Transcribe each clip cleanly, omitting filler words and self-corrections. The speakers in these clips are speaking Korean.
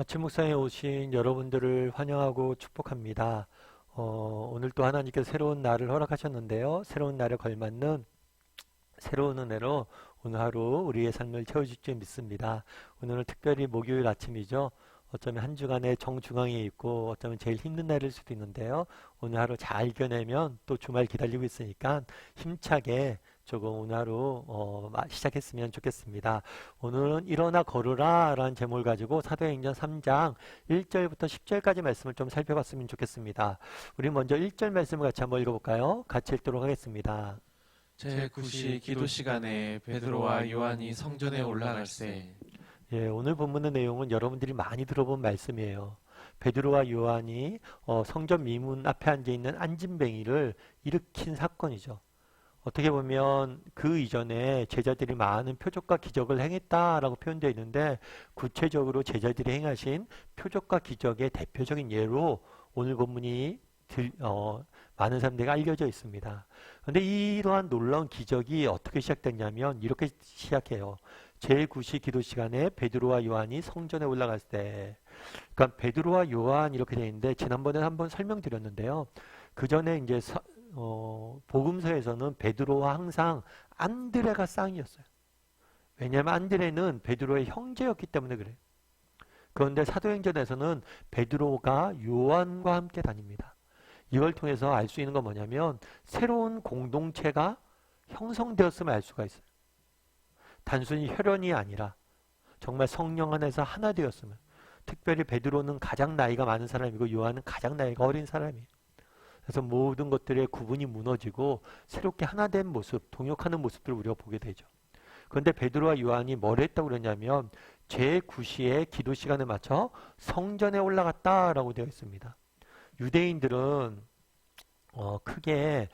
아침 묵상에 오신 여러분들을 환영하고 축복합니다. 오늘 또 하나님께서 새로운 날을 허락하셨는데요. 새로운 날에 걸맞는 새로운 은혜로 오늘 하루 우리의 삶을 채워줄 줄 믿습니다. 오늘은 특별히 목요일 아침이죠. 어쩌면 한 주간의 정중앙에 있고 어쩌면 제일 힘든 날일 수도 있는데요. 오늘 하루 잘 이겨내면 또 주말 기다리고 있으니까 힘차게 조금 오늘 하루 시작했으면 좋겠습니다. 오늘은 일어나 걸으라 라는 제목을 가지고 사도행전 3장 1절부터 10절까지 말씀을 좀 살펴봤으면 좋겠습니다. 우리 먼저 1절 말씀을 같이 한번 읽어볼까요? 같이 읽도록 하겠습니다. 제9시 기도 시간에 베드로와 요한이 성전에 올라갈새. 예, 오늘 본문의 내용은 여러분들이 많이 들어본 말씀이에요. 베드로와 요한이 성전 미문 앞에 앉아있는 안진뱅이를 일으킨 사건이죠. 어떻게 보면 그 이전에 제자들이 많은 표적과 기적을 행했다라고 표현되어 있는데 구체적으로 제자들이 행하신 표적과 기적의 대표적인 예로 오늘 본문이 많은 사람들에게 알려져 있습니다. 그런데 이러한 놀라운 기적이 어떻게 시작됐냐면 이렇게 시작해요. 제9시 기도 시간에 베드로와 요한이 성전에 올라갔을 때, 그러니까 베드로와 요한 이렇게 되어 있는데 지난번에 한번 설명드렸는데요. 그 전에 이제 복음서에서는 베드로와 항상 안드레가 쌍이었어요. 왜냐하면 안드레는 베드로의 형제였기 때문에 그래요. 그런데 사도행전에서는 베드로가 요한과 함께 다닙니다. 이걸 통해서 알 수 있는 건 뭐냐면 새로운 공동체가 형성되었음을 알 수가 있어요. 단순히 혈연이 아니라 정말 성령 안에서 하나 되었음을. 특별히 베드로는 가장 나이가 많은 사람이고 요한은 가장 나이가 어린 사람이에요. 그래서 모든 것들의 구분이 무너지고 새롭게 하나 된 모습, 동역하는 모습들을 우리가 보게 되죠. 그런데 베드로와 요한이 뭘 했다고 그러냐면 제9시에 기도 시간에 맞춰 성전에 올라갔다라고 되어 있습니다. 유대인들은 크게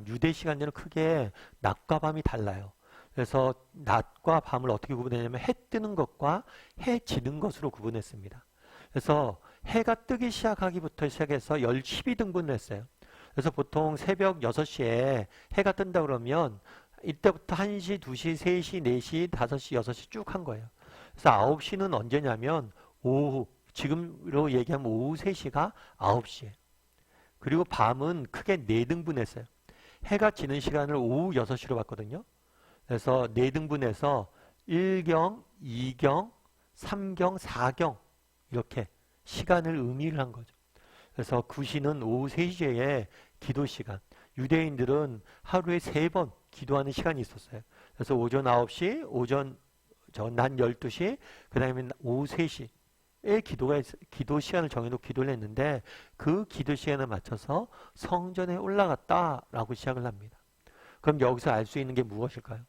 유대 시간들은 크게 낮과 밤이 달라요. 그래서 낮과 밤을 어떻게 구분했냐면 해 뜨는 것과 해 지는 것으로 구분했습니다. 그래서 해가 뜨기 시작하기부터 시작해서 12등분을 했어요. 그래서 보통 새벽 6시에 해가 뜬다 그러면 이때부터 1시, 2시, 3시, 4시, 5시, 6시 쭉 한 거예요. 그래서 9시는 언제냐면 오후, 지금으로 얘기하면 오후 3시가 9시예요. 그리고 밤은 크게 4등분했어요. 해가 지는 시간을 오후 6시로 봤거든요. 그래서 4등분해서 1경, 2경, 3경, 4경 이렇게 시간을 의미를 한 거죠. 그래서 9시는 오후 3시에 기도 시간. 유대인들은 하루에 3번 기도하는 시간이 있었어요. 그래서 오전 9시, 낮 12시, 그 다음에 오후 3시. 기도 시간을 정해놓고 기도를 했는데 그 기도 시간에 맞춰서 성전에 올라갔다라고 시작을 합니다. 그럼 여기서 알 수 있는 게 무엇일까요?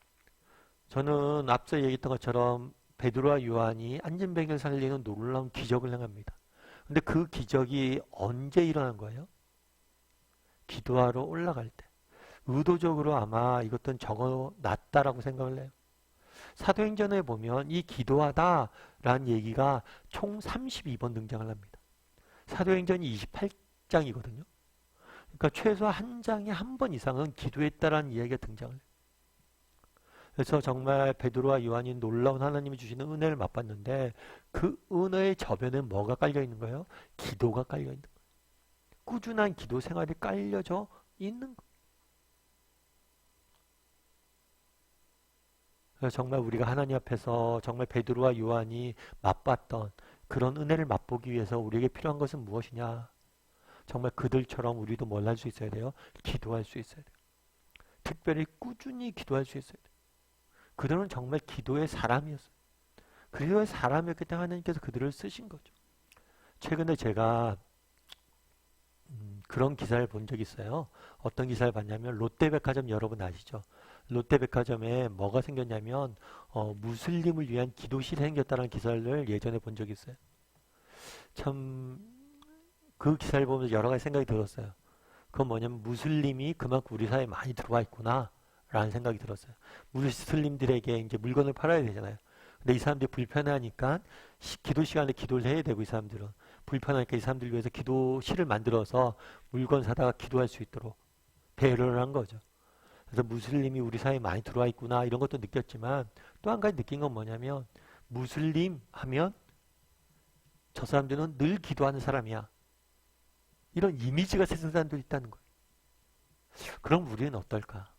저는 앞서 얘기했던 것처럼 베드로와 요한이 안진뱅이를 살리는 놀라운 기적을 행합니다. 근데 그 기적이 언제 일어난 거예요? 기도하러 올라갈 때. 의도적으로 아마 이것도 적어놨다라고 생각을 해요. 사도행전에 보면 이 기도하다라는 얘기가 총 32번 등장을 합니다. 사도행전이 28장이거든요. 그러니까 최소 한 장에 한 번 이상은 기도했다라는 이야기가 등장을 해요. 그래서 정말 베드로와 요한이 놀라운 하나님이 주시는 은혜를 맛봤는데 그 은혜의 저변에 뭐가 깔려 있는 거예요? 기도가 깔려 있는 거예요. 꾸준한 기도 생활이 깔려져 있는 거예요. 그래서 정말 우리가 하나님 앞에서 정말 베드로와 요한이 맛봤던 그런 은혜를 맛보기 위해서 우리에게 필요한 것은 무엇이냐? 정말 그들처럼 우리도 뭘 할 수 있어야 돼요? 기도할 수 있어야 돼요. 특별히 꾸준히 기도할 수 있어야 돼요. 그들은 정말 기도의 사람이었어요. 기도의 사람이었기 때문에 하나님께서 그들을 쓰신 거죠. 최근에 제가 그런 기사를 본 적이 있어요. 어떤 기사를 봤냐면 롯데백화점 여러분 아시죠? 롯데백화점에 뭐가 생겼냐면 무슬림을 위한 기도실이 생겼다는 기사를 예전에 본 적이 있어요. 참 그 기사를 보면서 여러 가지 생각이 들었어요. 그건 뭐냐면 무슬림이 그만큼 우리 사회에 많이 들어와 있구나 라는 생각이 들었어요. 무슬림들에게 이제 물건을 팔아야 되잖아요. 근데 이 사람들이 불편하니까 기도 시간에 기도를 해야 되고 이 사람들은 불편하니까 이 사람들 위해서 기도실을 만들어서 물건 사다가 기도할 수 있도록 배려를 한 거죠. 그래서 무슬림이 우리 사회에 많이 들어와 있구나 이런 것도 느꼈지만 또 한 가지 느낀 건 뭐냐면 무슬림 하면 저 사람들은 늘 기도하는 사람이야. 이런 이미지가 세상 사람들이 있다는 거예요. 그럼 우리는 어떨까?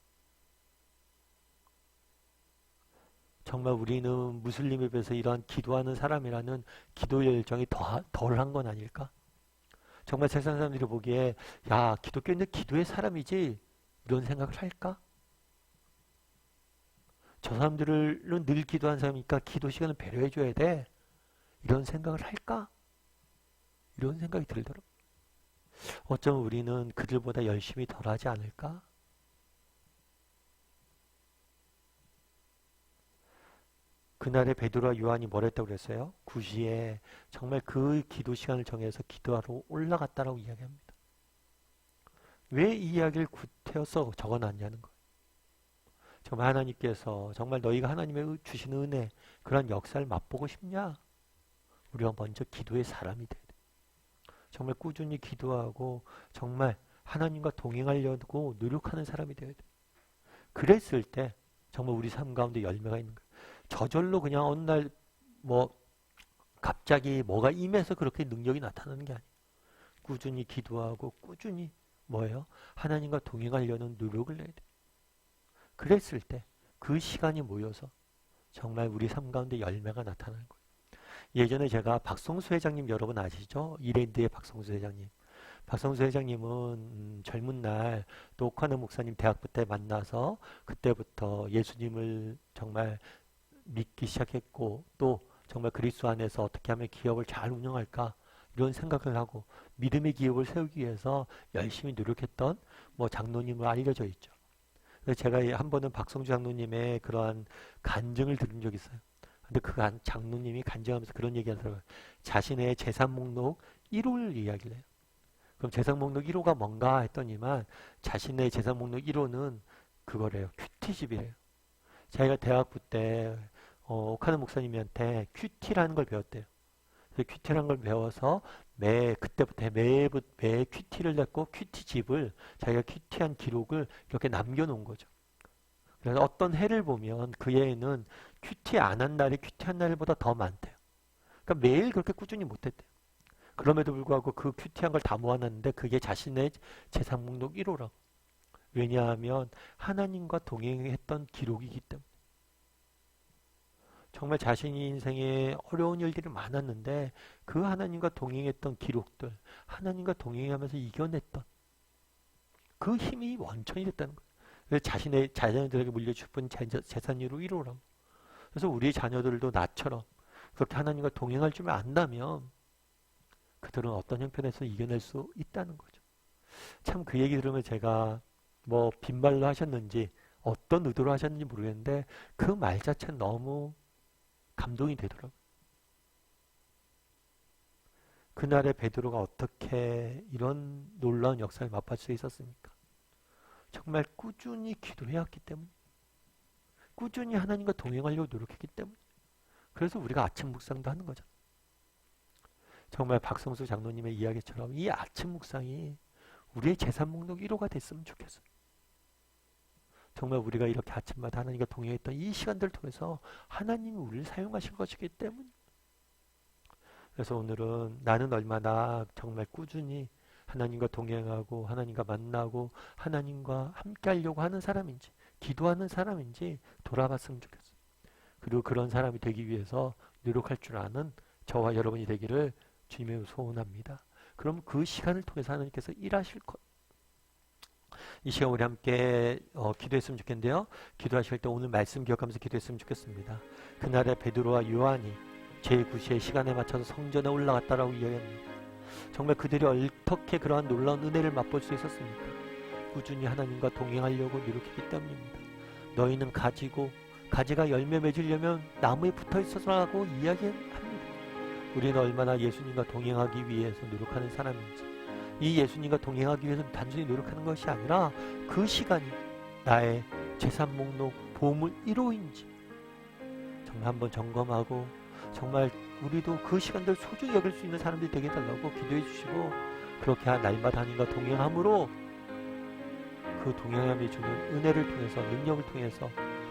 정말 우리는 무슬림에 비해서 이러한 기도하는 사람이라는 기도 열정이 덜한 건 아닐까? 정말 세상 사람들이 보기에 야, 기독교인들 기도의 사람이지 이런 생각을 할까? 저 사람들은 늘 기도하는 사람이니까 기도 시간을 배려해 줘야 돼. 이런 생각을 할까? 이런 생각이 들더라고요. 어쩌면 우리는 그들보다 열심히 덜 하지 않을까? 그날에 베드로와 요한이 뭘 했다고 그랬어요? 9시에 정말 그 기도 시간을 정해서 기도하러 올라갔다라고 이야기합니다. 왜 이 이야기를 구태여서 적어놨냐는 거예요. 정말 하나님께서 정말 너희가 하나님의 주신 은혜 그런 역사를 맛보고 싶냐? 우리가 먼저 기도의 사람이 돼야 돼. 정말 꾸준히 기도하고 정말 하나님과 동행하려고 노력하는 사람이 돼야 돼. 그랬을 때 정말 우리 삶 가운데 열매가 있는 거예요. 저절로 그냥 어느 날 갑자기 뭐가 임해서 그렇게 능력이 나타나는 게 아니에요. 꾸준히 기도하고 꾸준히 뭐예요? 하나님과 동행하려는 노력을 내야 돼. 그랬을 때 그 시간이 모여서 정말 우리 삶 가운데 열매가 나타나는 거예요. 예전에 제가 박성수 회장님 여러분 아시죠? 이랜드의 박성수 회장님. 박성수 회장님은 젊은 날 또 오카노 목사님 대학부 때 만나서 그때부터 예수님을 정말 믿기 시작했고 또 정말 그리스도 안에서 어떻게 하면 기업을 잘 운영할까 이런 생각을 하고 믿음의 기업을 세우기 위해서 열심히 노력했던 장로님으로 알려져 있죠. 그래서 제가 한 번은 박성주 장로님의 그러한 간증을 들은 적이 있어요. 근데 그 장로님이 간증하면서 그런 얘기 하더라고요. 자신의 재산 목록 1호를 이야기를 해요. 그럼 재산 목록 1호가 뭔가 했더니만 자신의 재산 목록 1호는 그거래요. 큐티집이래요. 자기가 대학부 때 오카노 목사님한테 큐티라는 걸 배웠대요. 그래서 큐티라는 걸 배워서 그때부터 매 큐티를 냈고 큐티집을 자기가 큐티한 기록을 이렇게 남겨놓은 거죠. 그래서 어떤 해를 보면 그 해에는 큐티 안 한 날이 큐티한 날보다 더 많대요. 그러니까 매일 그렇게 꾸준히 못했대요. 그럼에도 불구하고 그 큐티한 걸 다 모아놨는데 그게 자신의 재산 목록 1호라고. 왜냐하면 하나님과 동행했던 기록이기 때문에. 정말 자신이 인생에 어려운 일들이 많았는데 그 하나님과 동행했던 기록들, 하나님과 동행하면서 이겨냈던 그 힘이 원천이 됐다는 거예요. 그래서 자신의 자녀들에게 물려주는 재산으로 1호라고. 그래서 우리 자녀들도 나처럼 그렇게 하나님과 동행할 줄 안다면 그들은 어떤 형편에서 이겨낼 수 있다는 거죠. 참 그 얘기 들으면 제가 빈말로 하셨는지 어떤 의도로 하셨는지 모르겠는데 그 말 자체는 너무 감동이 되더라고요. 그날의 베드로가 어떻게 이런 놀라운 역사를 맛볼 수 있었습니까? 정말 꾸준히 기도해왔기 때문에, 꾸준히 하나님과 동행하려고 노력했기 때문에, 그래서 우리가 아침 묵상도 하는 거죠. 정말 박성수 장로님의 이야기처럼 이 아침 묵상이 우리의 재산 목록 1호가 됐으면 좋겠어요. 정말 우리가 이렇게 아침마다 하나님과 동행했던 이 시간들을 통해서 하나님이 우리를 사용하실 것이기 때문에, 그래서 오늘은 나는 얼마나 정말 꾸준히 하나님과 동행하고 하나님과 만나고 하나님과 함께 하려고 하는 사람인지 기도하는 사람인지 돌아봤으면 좋겠어요. 그리고 그런 사람이 되기 위해서 노력할 줄 아는 저와 여러분이 되기를 주님의 소원합니다. 그럼 그 시간을 통해서 하나님께서 일하실 것. 이 시간 우리 함께 기도했으면 좋겠는데요. 기도하실 때 오늘 말씀 기억하면서 기도했으면 좋겠습니다. 그날에 베드로와 요한이 제9시의 시간에 맞춰서 성전에 올라갔다라고 이야기합니다. 정말 그들이 어떻게 그러한 놀라운 은혜를 맛볼 수 있었습니까? 꾸준히 하나님과 동행하려고 노력했기 때문입니다. 너희는 가지가 열매 맺으려면 나무에 붙어 있어서라고 이야기합니다. 우리는 얼마나 예수님과 동행하기 위해서 노력하는 사람인지, 이 예수님과 동행하기 위해서 단순히 노력하는 것이 아니라 그 시간이 나의 재산 목록 보물 1호인지 정말 한번 점검하고 정말 우리도 그 시간들 소중히 여길 수 있는 사람들이 되게 해달라고 기도해 주시고, 그렇게 날마다 하나님과 동행함으로 그 동행함이 주는 은혜를 통해서 능력을 통해서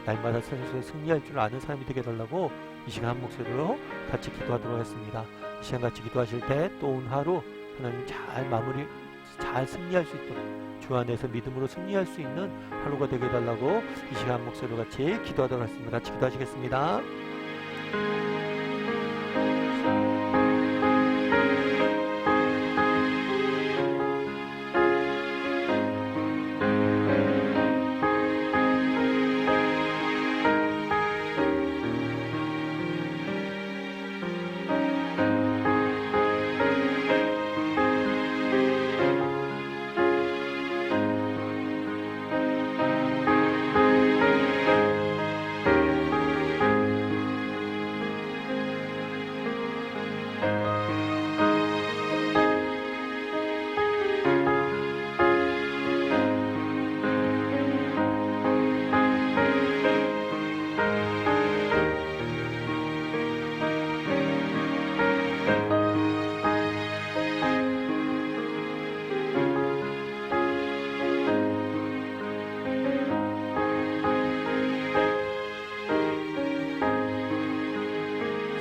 날마다 선수에 승리할 줄 아는 사람이 되게 해달라고 이 시간 한 목소리로 같이 기도하도록 하겠습니다. 이 시간 같이 기도하실 때 또 오늘 하루 하나님 잘 승리할 수 있도록 주 안에서 믿음으로 승리할 수 있는 하루가 되게 해달라고 이 시간 한 목소리로 같이 기도하도록 하겠습니다. 같이 기도하시겠습니다.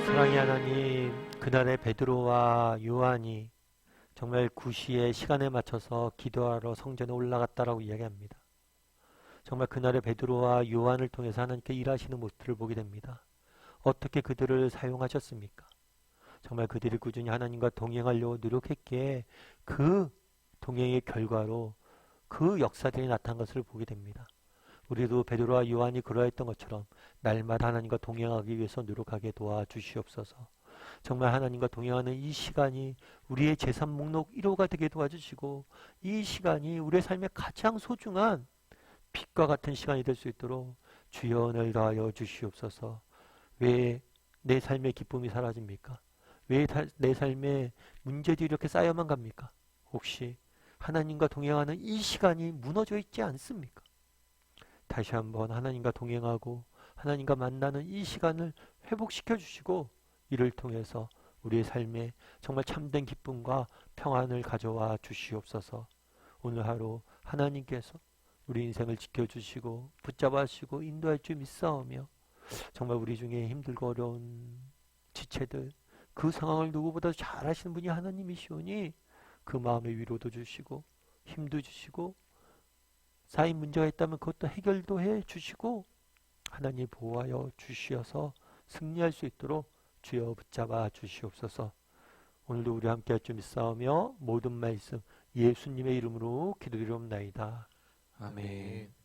사랑의 하나님, 그날의 베드로와 요한이 정말 9시에 시간에 맞춰서 기도하러 성전에 올라갔다라고 이야기합니다. 정말 그날의 베드로와 요한을 통해서 하나님께 일하시는 모습을 보게 됩니다. 어떻게 그들을 사용하셨습니까? 정말 그들이 꾸준히 하나님과 동행하려고 노력했기에 그 동행의 결과로 그 역사들이 나타난 것을 보게 됩니다. 우리도 베드로와 요한이 그러했던 것처럼 날마다 하나님과 동행하기 위해서 노력하게 도와주시옵소서. 정말 하나님과 동행하는 이 시간이 우리의 재산 목록 1호가 되게 도와주시고 이 시간이 우리의 삶의 가장 소중한 빛과 같은 시간이 될 수 있도록 주여 은혜를 더하여 주시옵소서. 왜 내 삶의 기쁨이 사라집니까? 왜 내 삶에 문제들이 이렇게 쌓여만 갑니까? 혹시 하나님과 동행하는 이 시간이 무너져 있지 않습니까? 다시 한번 하나님과 동행하고 하나님과 만나는 이 시간을 회복시켜 주시고 이를 통해서 우리의 삶에 정말 참된 기쁨과 평안을 가져와 주시옵소서. 오늘 하루 하나님께서 우리 인생을 지켜주시고 붙잡아 주시고 인도할 줄 믿사오며 정말 우리 중에 힘들고 어려운 지체들 그 상황을 누구보다 잘 아시는 분이 하나님이시오니 그 마음의 위로도 주시고 힘도 주시고 쌓인 문제가 있다면 그것도 해결도 해 주시고 하나님 보호하여 주시어서 승리할 수 있도록 주여 붙잡아 주시옵소서. 오늘도 우리 함께 할 줄 믿사오며 모든 말씀 예수님의 이름으로 기도드리옵나이다. 아멘.